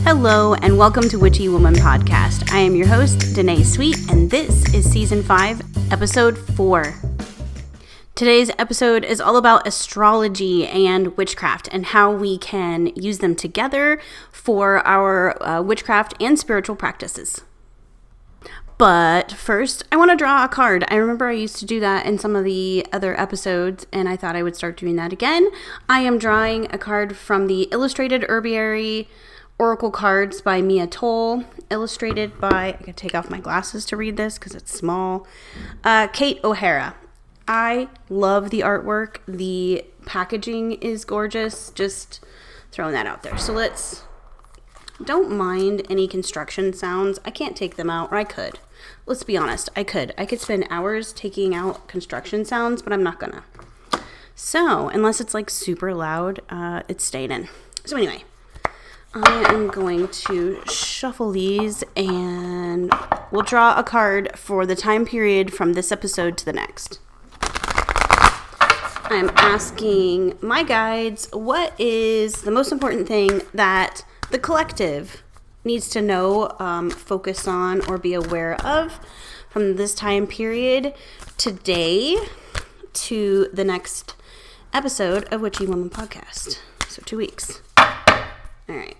Hello, and welcome to Witchy Woman Podcast. I am your host, Danae Sweet, and this is Season 5, Episode 4. Today's episode is all about astrology and witchcraft and how we can use them together for our witchcraft and spiritual practices. But first, I want to draw a card. I remember I used to do that in some of the other episodes, and I thought I would start doing that again. I am drawing a card from the illustrated Herbiary Oracle cards by Maia Toll, illustrated by, I gotta take off my glasses to read this because it's small, Kate O'Hara. I love the artwork. The packaging is gorgeous. Just throwing that out there. So don't mind any construction sounds. I can't take them out, or I could. Let's be honest, I could. I could spend hours taking out construction sounds, but I'm not gonna. So, unless it's like super loud, it's staying in. So anyway, I am going to shuffle these and we'll draw a card for the time period from this episode to the next. I'm asking my guides, what is the most important thing that the collective needs to know, focus on, or be aware of from this time period today to the next episode of Witchy Woman Podcast. So 2 weeks. All right.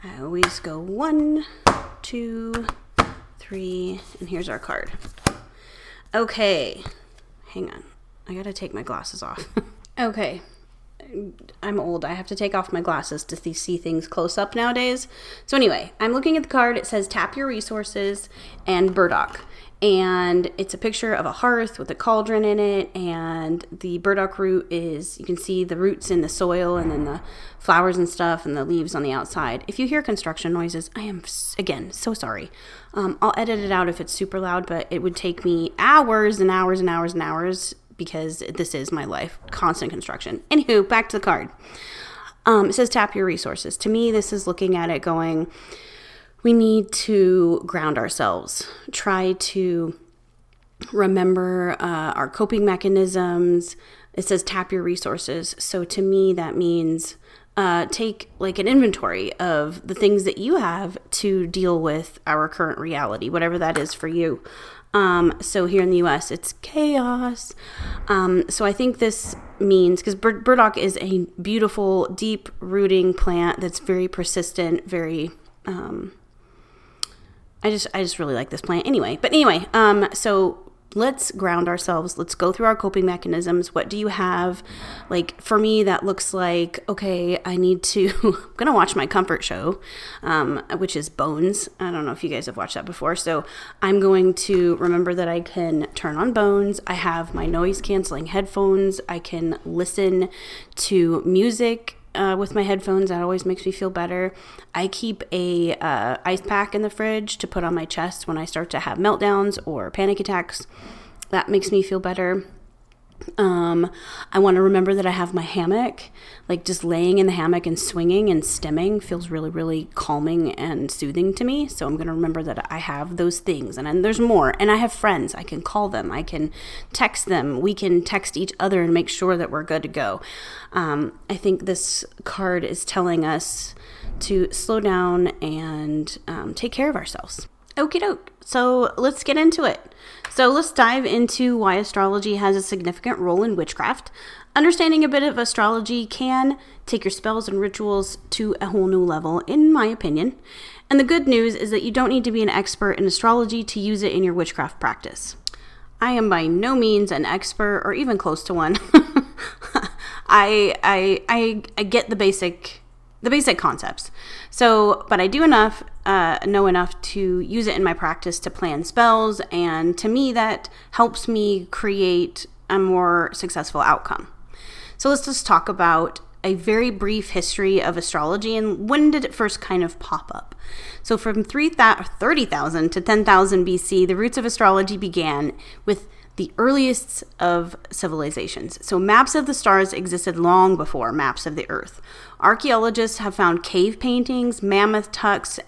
I always go 1, 2, 3, and here's our card. Okay. Hang on. I gotta take my glasses off. Okay. I'm old. I have to take off my glasses to see things close up nowadays. So anyway, I'm looking at the card. It says tap your resources and Burdock. And it's a picture of a hearth with a cauldron in it. And the burdock root is, you can see the roots in the soil and then the flowers and stuff and the leaves on the outside. If you hear construction noises, I am, again, so sorry. I'll edit it out if it's super loud, but it would take me hours and hours and hours and hours because this is my life, constant construction. Anywho, back to the card. It says tap your resources. To me, this is looking at it going, we need to ground ourselves, try to remember our coping mechanisms. It says tap your resources. So to me, that means take like an inventory of the things that you have to deal with our current reality, whatever that is for you. So here in the US, it's chaos. So I think this means, because burdock is a beautiful, deep rooting plant that's very persistent, very, I just really like this plant anyway. But anyway, so let's ground ourselves. Let's go through our coping mechanisms. What do you have? Like for me, that looks like, okay, I need to, I'm going to watch my comfort show, which is Bones. I don't know if you guys have watched that before. So I'm going to remember that I can turn on Bones. I have my noise canceling headphones. I can listen to music with my headphones. That always makes me feel better. I keep a ice pack in the fridge to put on my chest when I start to have meltdowns or panic attacks. That makes me feel better. I want to remember that I have my hammock, like just laying in the hammock and swinging and stimming feels really, really calming and soothing to me. So I'm going to remember that I have those things, and then there's more. And I have friends. I can call them. I can text them. We can text each other and make sure that we're good to go. I think this card is telling us to slow down and take care of ourselves. Okie doke. So let's get into it. So let's dive into why astrology has a significant role in witchcraft. Understanding a bit of astrology can take your spells and rituals to a whole new level, in my opinion. And the good news is that you don't need to be an expert in astrology to use it in your witchcraft practice. I am by no means an expert or even close to one. I get the basic concepts. So, but I do know enough to use it in my practice to plan spells, and to me that helps me create a more successful outcome. So let's just talk about a very brief history of astrology and when did it first kind of pop up. So from 30,000 to 10,000 BC, the roots of astrology began with the earliest of civilizations. So maps of the stars existed long before maps of the earth. Archaeologists have found cave paintings, mammoth tusks,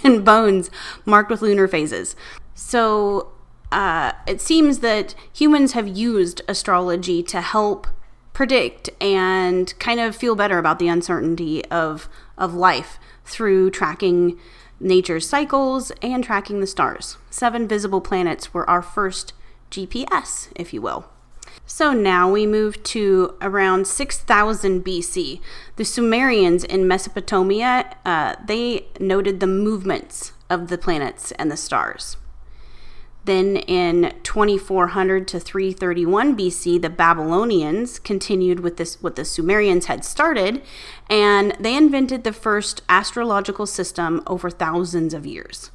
and bones marked with lunar phases. So it seems that humans have used astrology to help predict and kind of feel better about the uncertainty of life through tracking nature's cycles and tracking the stars. 7 visible planets were our first GPS, if you will. So now we move to around 6000 BC. The Sumerians in Mesopotamia, they noted the movements of the planets and the stars. Then in 2400 to 331 BC, the Babylonians continued with this, what the Sumerians had started, and they invented the first astrological system over thousands of years.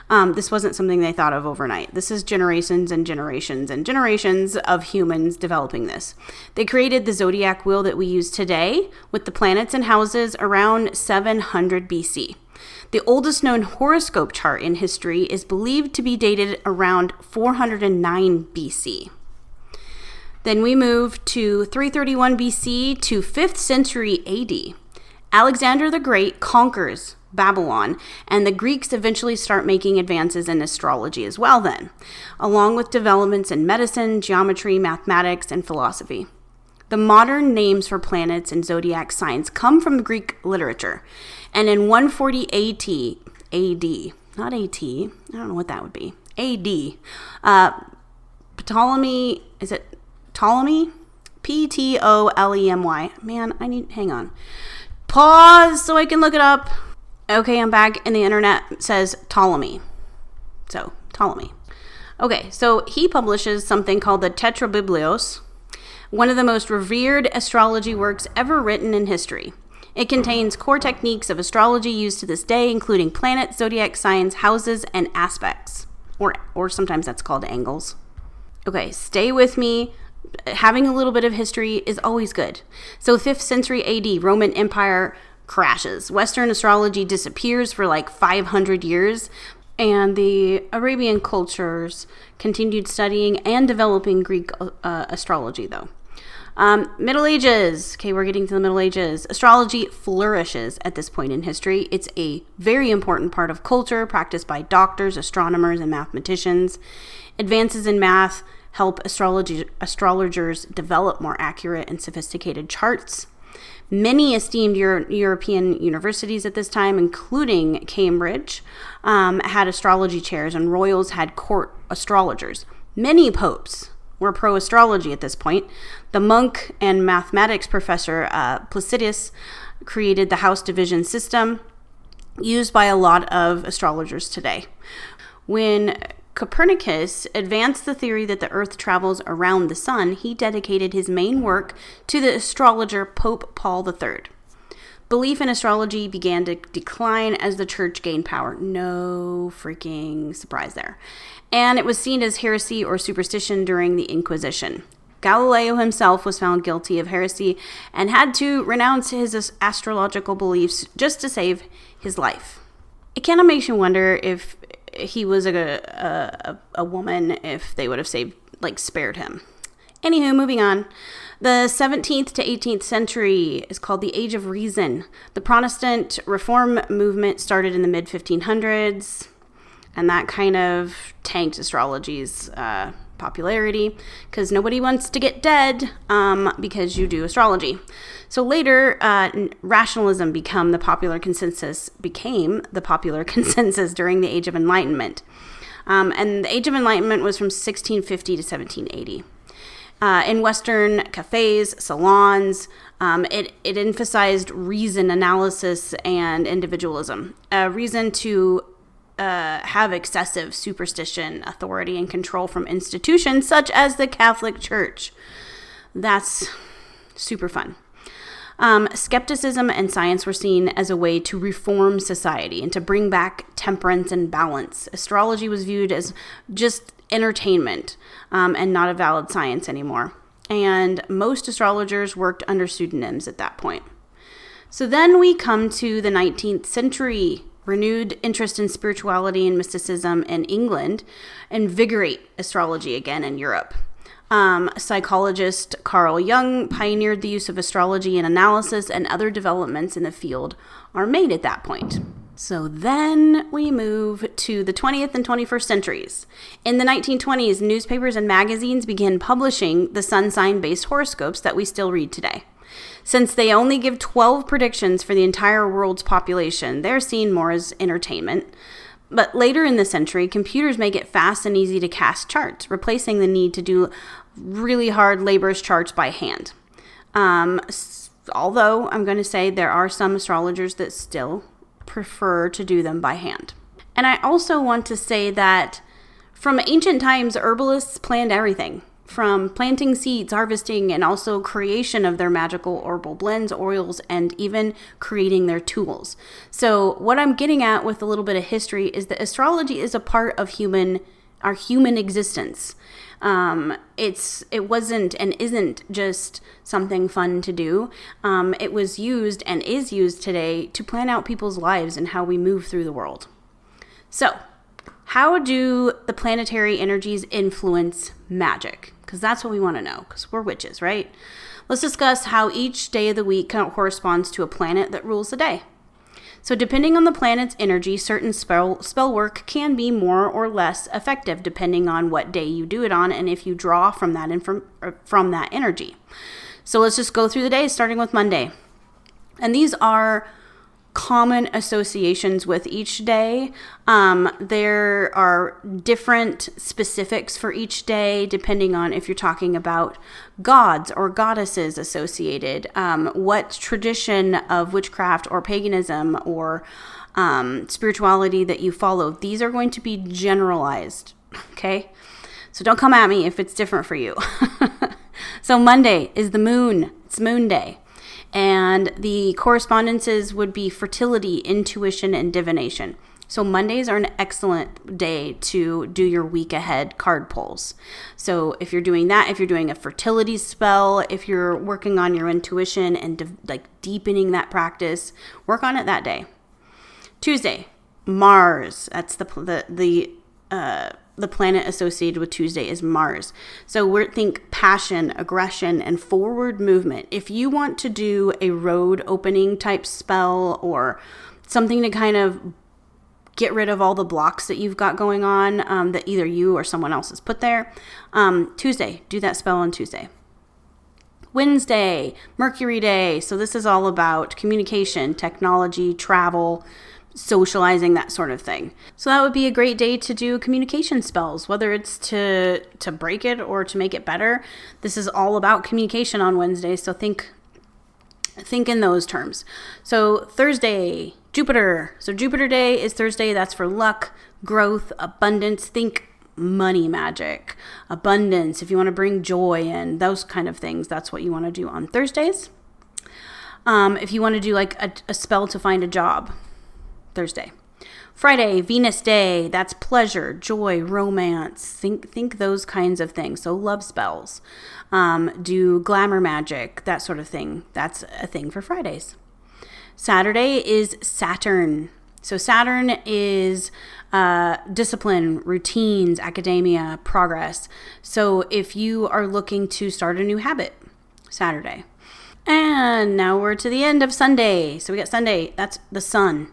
This wasn't something they thought of overnight. This is generations and generations and generations of humans developing this. They created the zodiac wheel that we use today with the planets and houses around 700 BC. The oldest known horoscope chart in history is believed to be dated around 409 BC. Then we move to 331 BC to 5th century AD. Alexander the Great conquers Babylon, and the Greeks eventually start making advances in astrology as well then, along with developments in medicine, geometry, mathematics, and philosophy. The modern names for planets and zodiac signs come from Greek literature. And in 140 AD, not AT, I don't know what that would be, AD, Ptolemy, is it Ptolemy? Ptolemy. Man, hang on. Pause so I can look it up. Okay, I'm back, and the internet says Ptolemy. So, Ptolemy. Okay, so he publishes something called the Tetrabiblios, one of the most revered astrology works ever written in history. It contains core techniques of astrology used to this day, including planets, zodiac signs, houses, and aspects. Or sometimes that's called angles. Okay, stay with me. Having a little bit of history is always good. So 5th century AD, Roman Empire crashes. Western astrology disappears for like 500 years. And the Arabian cultures continued studying and developing Greek astrology, though. Middle Ages. Okay, we're getting to the Middle Ages. Astrology flourishes at this point in history. It's a very important part of culture practiced by doctors, astronomers, and mathematicians. Advances in math help astrologers develop more accurate and sophisticated charts. Many esteemed European universities at this time, including Cambridge, had astrology chairs, and royals had court astrologers. Many popes were pro-astrology at this point. The monk and mathematics professor Placidus created the house division system used by a lot of astrologers today. When Copernicus advanced the theory that the Earth travels around the sun, he dedicated his main work to the astrologer Pope Paul III. Belief in astrology began to decline as the church gained power. No freaking surprise there. And it was seen as heresy or superstition during the Inquisition. Galileo himself was found guilty of heresy and had to renounce his astrological beliefs just to save his life. It kind of makes you wonder if he was a woman, if they would have spared him. Anywho, moving on. The 17th to 18th century is called the Age of Reason. The Protestant Reform movement started in the mid-1500s, and that kind of tanked astrology's popularity because nobody wants to get dead because you do astrology. So later, rationalism became the popular consensus during the Age of Enlightenment. And the Age of Enlightenment was from 1650 to 1780. In Western cafes, salons, it emphasized reason, analysis, and individualism. A reason to have excessive superstition, authority, and control from institutions such as the Catholic Church. That's super fun. Skepticism and science were seen as a way to reform society and to bring back temperance and balance. Astrology was viewed as just entertainment and not a valid science anymore. And most astrologers worked under pseudonyms at that point. So then we come to the 19th century. Renewed interest in spirituality and mysticism in England invigorate astrology again in Europe. Psychologist Carl Jung pioneered the use of astrology in analysis, and other developments in the field are made at that point. So then we move to the 20th and 21st centuries. In the 1920s, newspapers and magazines began publishing the sun sign-based horoscopes that we still read today. Since they only give 12 predictions for the entire world's population, they're seen more as entertainment. But later in the century, computers make it fast and easy to cast charts, replacing the need to do really hard, laborious charts by hand. Although I'm going to say there are some astrologers that still prefer to do them by hand. And I also want to say that from ancient times, herbalists planned everything from planting seeds, harvesting, and also creation of their magical herbal blends, oils, and even creating their tools. So what I'm getting at with a little bit of history is that astrology is a part of our human existence. It wasn't and isn't just something fun to do. It was used and is used today to plan out people's lives and how we move through the world. So, how do the planetary energies influence magic? Because that's what we want to know, because we're witches, right? Let's discuss how each day of the week corresponds to a planet that rules the day. So depending on the planet's energy, certain spell work can be more or less effective depending on what day you do it on and if you draw from that energy. So let's just go through the days, starting with Monday. And these are common associations with each day. There are different specifics for each day depending on if you're talking about gods or goddesses associated, what tradition of witchcraft or paganism or spirituality that you follow. These are going to be generalized, okay? So don't come at me if it's different for you. So Monday is the moon. It's moon day. And the correspondences would be fertility, intuition, and divination. So Mondays are an excellent day to do your week ahead card pulls. So if you're doing that, if you're doing a fertility spell, if you're working on your intuition and deepening that practice, work on it that day. Tuesday, Mars. That's the planet associated with Tuesday is Mars. So think passion, aggression, and forward movement. If you want to do a road opening type spell or something to kind of get rid of all the blocks that you've got going on that either you or someone else has put there, Tuesday, do that spell on Tuesday. Wednesday, Mercury day. So this is all about communication, technology, travel, socializing, that sort of thing. So that would be a great day to do communication spells, whether it's to break it or to make it better. This is all about communication on Wednesday, so think in those terms. So Thursday, Jupiter. So Jupiter day is Thursday. That's for luck, growth, abundance. Think money magic, abundance. If you want to bring joy in, those kind of things, that's what you want to do on Thursdays. If you want to do like a spell to find a job, Thursday. Friday, Venus day. That's pleasure, joy, romance. Think those kinds of things. So love spells. Do glamour magic, that sort of thing. That's a thing for Fridays. Saturday is Saturn. So Saturn is discipline, routines, academia, progress. So if you are looking to start a new habit, Saturday. And now we're to the end of Sunday. So we got Sunday, that's the sun.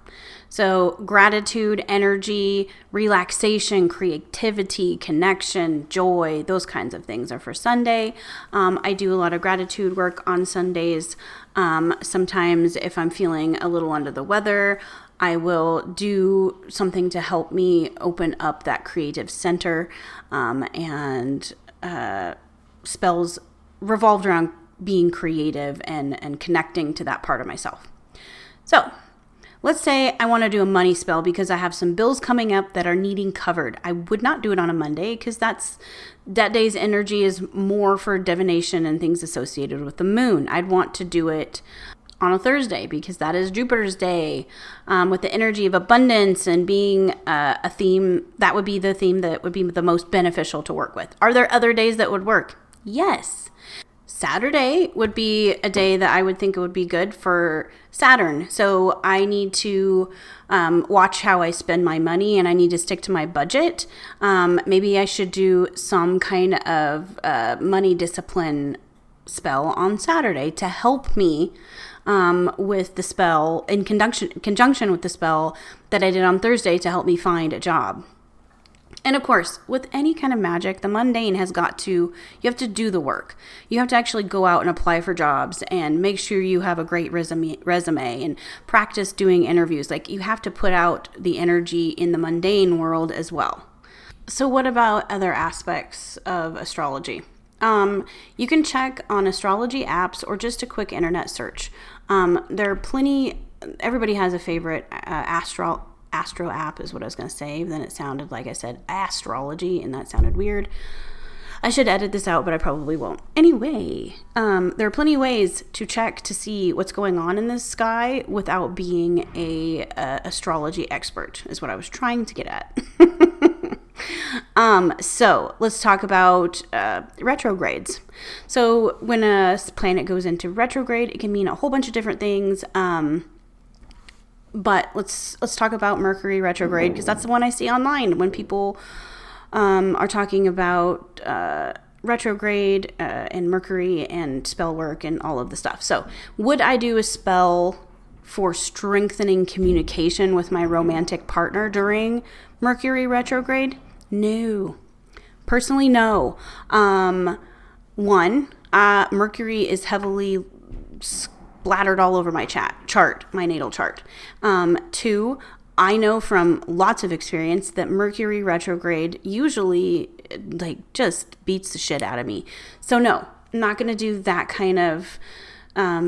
So gratitude, energy, relaxation, creativity, connection, joy, those kinds of things are for Sunday. I do a lot of gratitude work on Sundays. Sometimes if I'm feeling a little under the weather, I will do something to help me open up that creative center, and spells revolved around being creative and connecting to that part of myself. So let's say I want to do a money spell because I have some bills coming up that are needing covered. I would not do it on a Monday because that day's energy is more for divination and things associated with the moon. I'd want to do it on a Thursday because that is Jupiter's day, with the energy of abundance and being a theme. That would be the theme that would be the most beneficial to work with. Are there other days that would work? Yes. Saturday would be a day that I would think it would be good for Saturn. So I need to watch how I spend my money and I need to stick to my budget. Maybe I should do some kind of money discipline spell on Saturday to help me with the spell in conjunction with the spell that I did on Thursday to help me find a job. And of course, with any kind of magic, the mundane you have to do the work. You have to actually go out and apply for jobs and make sure you have a great resume and practice doing interviews. Like, you have to put out the energy in the mundane world as well. So what about other aspects of astrology? You can check on astrology apps or just a quick internet search. There are plenty, everybody has a favorite astro app is what I was going to say. Then it sounded like I said astrology, and that sounded weird. I should edit this out, but I probably won't. Anyway, there are plenty of ways to check to see what's going on in the sky without being a astrology expert, is what I was trying to get at. So let's talk about retrogrades. So when a planet goes into retrograde, it can mean a whole bunch of different things. But let's talk about Mercury retrograde, because that's the one I see online when people are talking about retrograde and Mercury and spellwork and all of the stuff. So would I do a spell for strengthening communication with my romantic partner during Mercury retrograde? No. Personally, no. Mercury is heavily splattered all over my chart, my natal chart. 2, I know from lots of experience that Mercury retrograde usually just beats the shit out of me. So no, I'm not going to do that kind of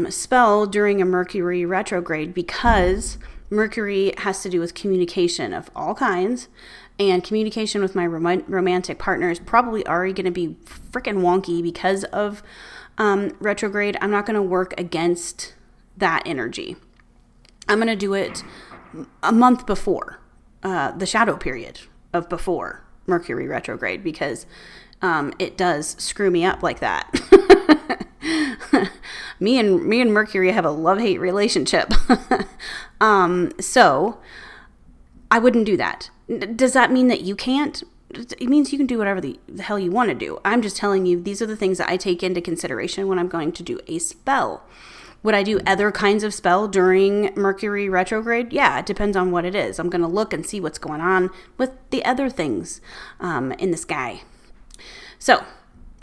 spell during a Mercury retrograde, because Mercury has to do with communication of all kinds, and communication with my romantic partner is probably already going to be freaking wonky because of retrograde. I'm not going to work against that energy. I'm going to do it a month before the shadow period of before Mercury retrograde, because it does screw me up like that. Me and Mercury have a love-hate relationship. So I wouldn't do that. Does that mean that you can't? It means you can do whatever the hell you want to do. I'm just telling you, these are the things that I take into consideration when I'm going to do a spell. Would I do other kinds of spell during Mercury retrograde? Yeah, it depends on what it is. I'm going to look and see what's going on with the other things in the sky. So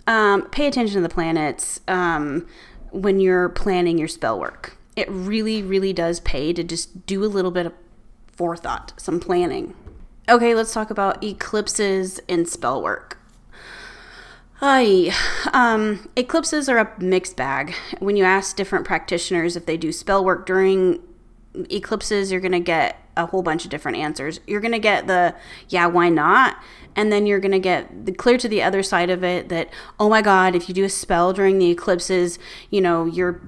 pay attention to the planets when you're planning your spell work. It really, really does pay to just do a little bit of forethought, some planning. Okay, let's talk about eclipses and spell work. Eclipses are a mixed bag. When you ask different practitioners if they do spell work during eclipses, you're going to get a whole bunch of different answers. You're going to get the, yeah, why not? And then you're going to get the clear to the other side of it that, oh my God, if you do a spell during the eclipses, you're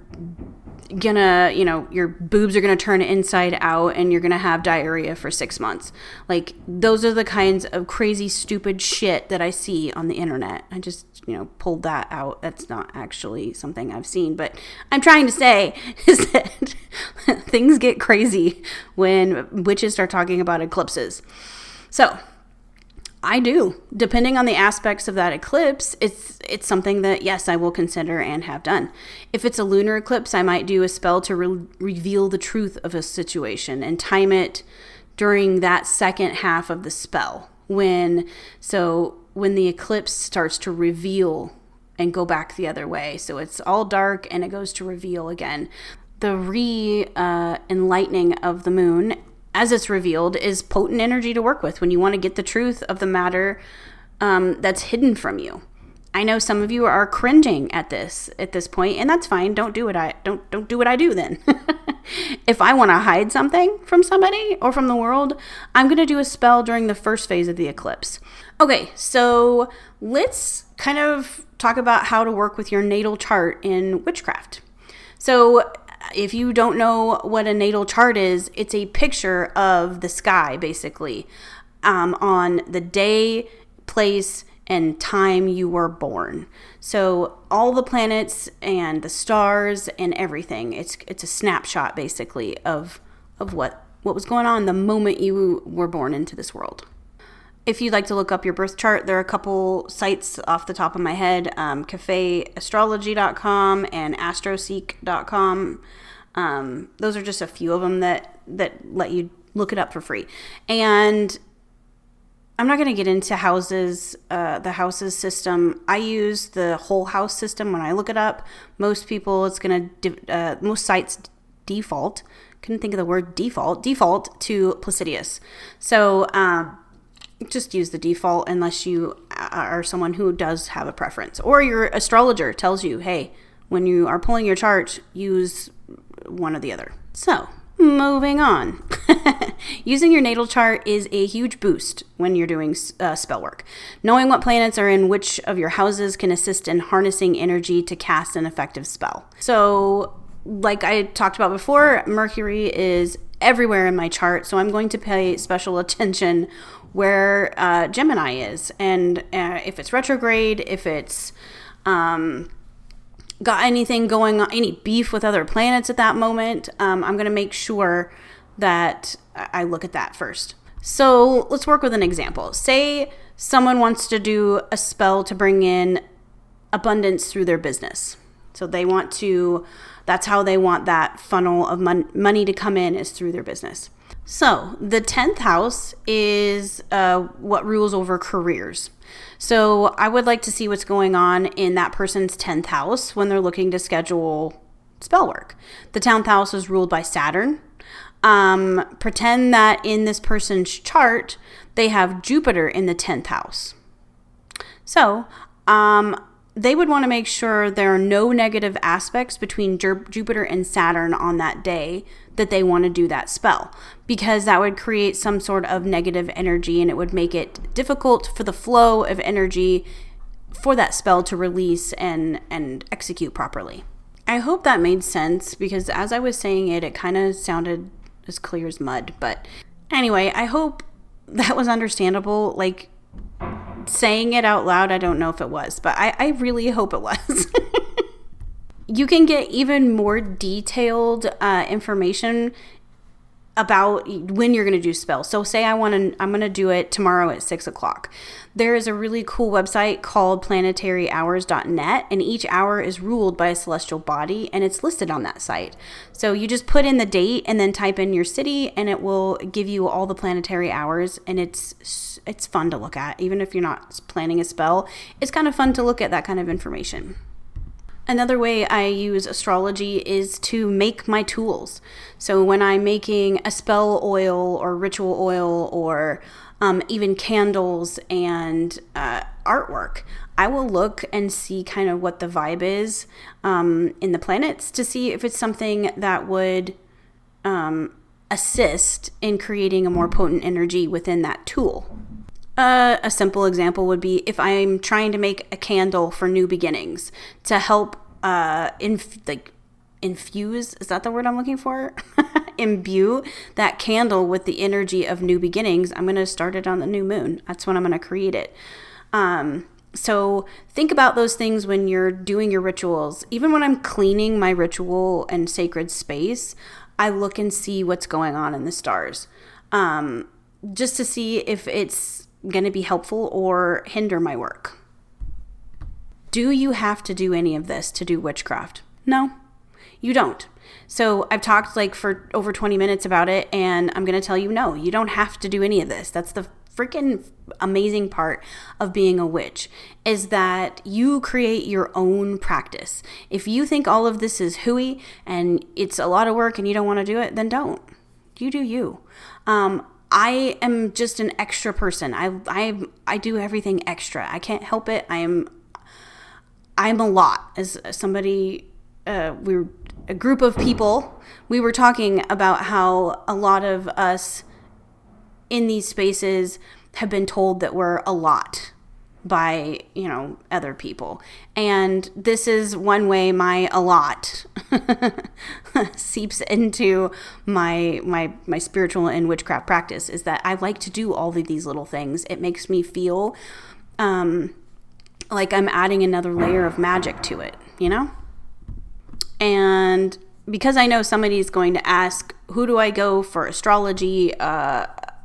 gonna, your boobs are gonna turn inside out and you're gonna have diarrhea for 6 months. Like, those are the kinds of crazy, stupid shit that I see on the internet. I just, pulled that out. That's not actually something I've seen, but I'm trying to say is that things get crazy when witches start talking about eclipses. So I do. Depending on the aspects of that eclipse, it's something that, yes, I will consider and have done. If it's a lunar eclipse, I might do a spell to reveal the truth of a situation and time it during that second half of the spell. When the eclipse starts to reveal and go back the other way. So it's all dark and it goes to reveal again. The enlightening of the moon as it's revealed is potent energy to work with when you want to get the truth of the matter that's hidden from you. I know some of you are cringing at this point, and that's fine. Don't do what I do then. If I want to hide something from somebody or from the world, I'm going to do a spell during the first phase of the eclipse. Okay, so let's kind of talk about how to work with your natal chart in witchcraft. So if you don't know what a natal chart is, it's a picture of the sky, basically, on the day, place, and time you were born. So all the planets and the stars and everything, it's a snapshot, basically, of what was going on the moment you were born into this world. If you'd like to look up your birth chart, there are a couple sites off the top of my head, cafeastrology.com and astroseek.com. Those are just a few of them that let you look it up for free. And I'm not going to get into houses, the houses system. I use the whole house system when I look it up. Most people, it's going to, most sites default, couldn't think of the word default to Placidius. So just use the default unless you are someone who does have a preference. Or your astrologer tells you, hey, when you are pulling your chart, use one or the other. So moving on. Using your natal chart is a huge boost when you're doing spell work. Knowing what planets are in which of your houses can assist in harnessing energy to cast an effective spell. So, like I talked about before, Mercury is everywhere in my chart, so I'm going to pay special attention where Gemini is, and if it's retrograde, if it's got anything going on, any beef with other planets at that moment, I'm going to make sure that I look at that first. So let's work with an example. Say someone wants to do a spell to bring in abundance through their business. So they want to, that's how they want that funnel of money to come in, is through their business. So the 10th house is what rules over careers. So I would like to see what's going on in that person's 10th house when they're looking to schedule spell work. The 10th house is ruled by Saturn. Pretend that in this person's chart, they have Jupiter in the 10th house. So they would want to make sure there are no negative aspects between Jupiter and Saturn on that day that they want to do that spell, because that would create some sort of negative energy and it would make it difficult for the flow of energy for that spell to release and execute properly. I hope that made sense, because as I was saying it, it kind of sounded as clear as mud. But anyway, I hope that was understandable. Like, saying it out loud, I don't know if it was, but I really hope it was. You can get even more detailed information about when you're going to do spells. So say I'm going to do it tomorrow at 6:00. There is a really cool website called planetaryhours.net, and each hour is ruled by a celestial body, and it's listed on that site. So you just put in the date and then type in your city, and it will give you all the planetary hours, and it's fun to look at. Even if you're not planning a spell, it's kind of fun to look at that kind of information. Another way I use astrology is to make my tools. So when I'm making a spell oil or ritual oil or even candles and artwork, I will look and see kind of what the vibe is in the planets to see if it's something that would assist in creating a more potent energy within that tool. A simple example would be if I'm trying to make a candle for new beginnings to help infuse, is that the word I'm looking for? Imbue that candle with the energy of new beginnings. I'm going to start it on the new moon. That's when I'm going to create it. So think about those things when you're doing your rituals. Even when I'm cleaning my ritual and sacred space, I look and see what's going on in the stars. Just to see if it's going to be helpful or hinder my work. Do you have to do any of this to do witchcraft? No, you don't. So I've talked for over 20 minutes about it, and I'm going to tell you, no, you don't have to do any of this. That's the freaking amazing part of being a witch, is that you create your own practice. If you think all of this is hooey and it's a lot of work and you don't want to do it, then don't. You do you. I am just an extra person. I do everything extra. I can't help it. I'm a lot. As somebody, we're a group of people. We were talking about how a lot of us in these spaces have been told that we're a lot by, other people. And this is one way my a lot seeps into my spiritual and witchcraft practice, is that I like to do all of these little things. It makes me feel like I'm adding another layer of magic to it, And because I know somebody's going to ask, who do I go for astrology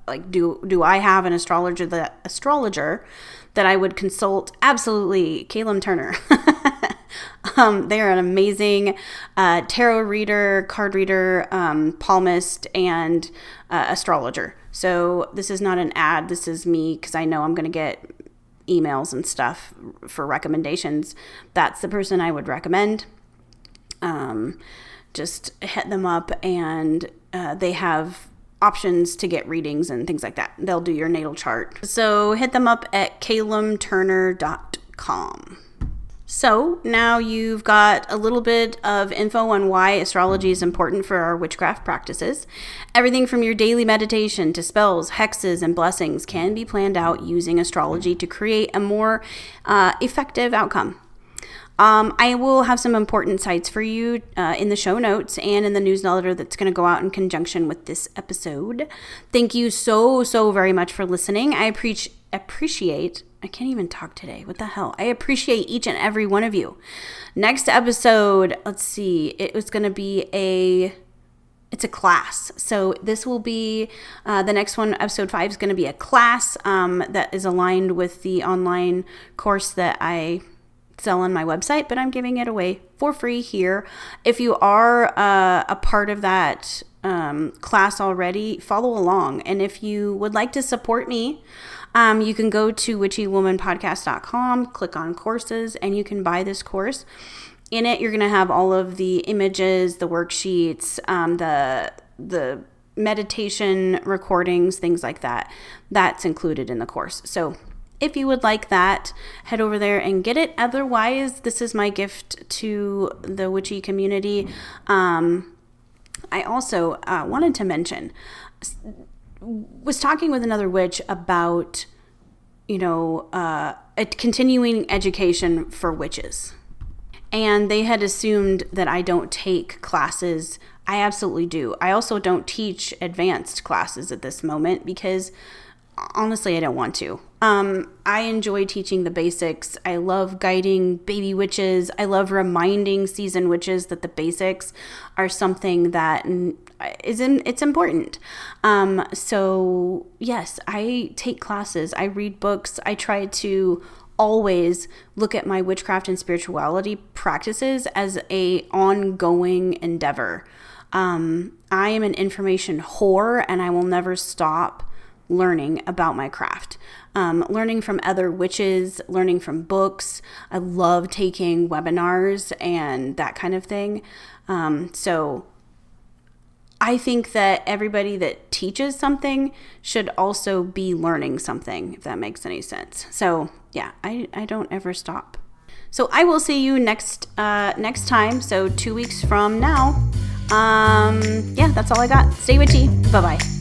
like, do I have an astrologer that I would consult? Absolutely, Calum Turner. They're an amazing tarot reader, card reader, palmist, and astrologer. So this is not an ad. This is me, because I know I'm going to get emails and stuff for recommendations. That's the person I would recommend. Just hit them up, and they have options to get readings and things like that. They'll do your natal chart. So hit them up at calumturner.com. So now you've got a little bit of info on why astrology is important for our witchcraft practices. Everything from your daily meditation to spells, hexes, and blessings can be planned out using astrology to create a more effective outcome. I will have some important sites for you in the show notes and in the newsletter that's going to go out in conjunction with this episode. Thank you so very much for listening. I appreciate, I can't even talk today. What the hell? I appreciate each and every one of you. Next episode, let's see, it's going to be it's a class. So this will be, the next one, episode 5, is going to be a class that is aligned with the online course that I sell on my website, but I'm giving it away for free here. If you are a part of that class already, follow along. And if you would like to support me, you can go to witchywomanpodcast.com, click on courses, and you can buy this course. In it, you're going to have all of the images, the worksheets, the meditation recordings, things like that. That's included in the course. So if you would like that, head over there and get it. Otherwise, this is my gift to the witchy community. I also wanted to mention, was talking with another witch about, a continuing education for witches. And they had assumed that I don't take classes. I absolutely do. I also don't teach advanced classes at this moment because honestly, I don't want to. I enjoy teaching the basics. I love guiding baby witches. I love reminding seasoned witches that the basics are something that it's important. So yes, I take classes. I read books. I try to always look at my witchcraft and spirituality practices as a ongoing endeavor. I am an information whore, and I will never stop learning about my craft, learning from other witches, learning from books. I love taking webinars and that kind of thing. So I think that everybody that teaches something should also be learning something, if that makes any sense. So yeah, I don't ever stop. So I will see you next time. So 2 weeks from now. Yeah, that's all I got. Stay witchy. Bye-bye.